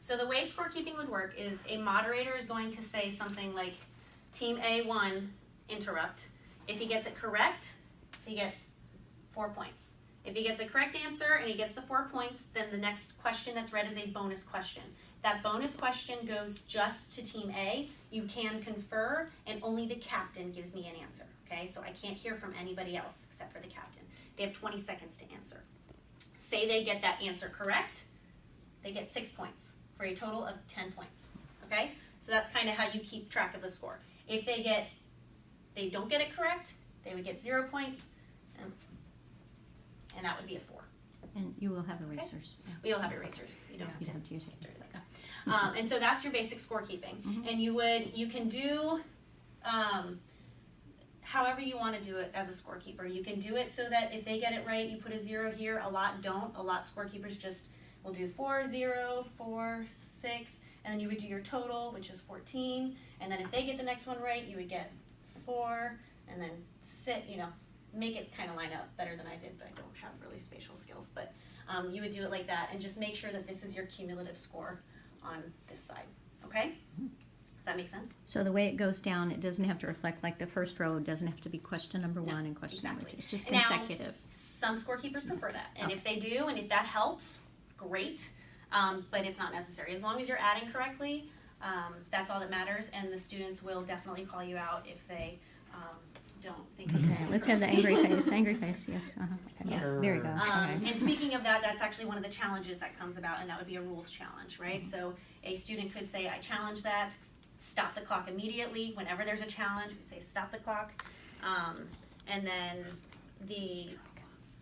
So the way scorekeeping would work is a moderator is going to say something like, Team A won, interrupt. If he gets it correct, he gets 4 points. If he gets a correct answer and he gets the 4 points, then the next question that's read is a bonus question. That bonus question goes just to Team A. You can confer, and only the captain gives me an answer, okay? So I can't hear from anybody else except for the captain. They have 20 seconds to answer. Say they get that answer correct, they get 6 points for a total of 10 points, okay? So that's kind of how you keep track of the score. If they don't get it correct, they would get 0 points, and that would be a 4. And you will have erasers. Okay. We will have erasers. You don't have to use it. Like that. And so that's your basic scorekeeping. And you can do however you want to do it as a scorekeeper. You can do it so that if they get it right, you put a 0 here. A lot don't. A lot scorekeepers just will do 4, 0, 4, 6, and then you would do your total, which is 14. And then if they get the next one right, you would get 4, and then make it kind of line up better than I did, but I don't have really spatial skills. But you would do it like that, and just make sure that this is your cumulative score on this side, okay? Does that make sense? So the way it goes down, it doesn't have to reflect, like the first row doesn't have to be question number 1 and question number 2. It's just consecutive. Now, some scorekeepers prefer that, and if they do, and if that helps, great, but it's not necessary. As long as you're adding correctly, that's all that matters, and the students will definitely call you out if they don't think you can. Let's have the angry face. Angry face, yes. Okay. Yes. There you go. And speaking of that, that's actually one of the challenges that comes about, and that would be a rules challenge, right? So a student could say, I challenge that, stop the clock immediately. Whenever there's a challenge, we say stop the clock. And then the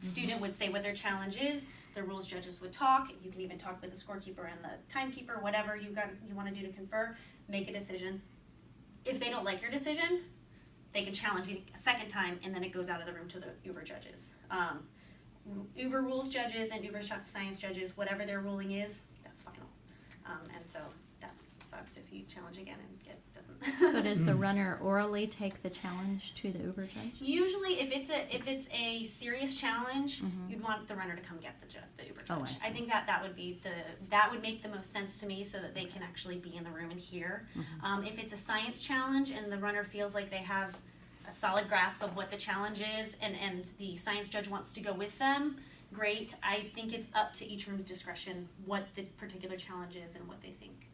student would say what their challenge is. The rules judges would talk. You can even talk with the scorekeeper and the timekeeper, whatever you want to do to confer, make a decision. If they don't like your decision, they can challenge you a second time, and then it goes out of the room to the Uber judges. Uber rules judges and Uber science judges, whatever their ruling is, that's final. And so that sucks if you challenge again and it doesn't. So does the runner orally take the challenge to the Uber judge? Usually, if it's a serious challenge, you'd want the runner to come get the Uber judge. Oh, I see. I think that would make the most sense to me, so that they can actually be in the room and hear. If it's a science challenge and the runner feels like they have a solid grasp of what the challenge is, and the science judge wants to go with them, great. I think it's up to each room's discretion what the particular challenge is and what they think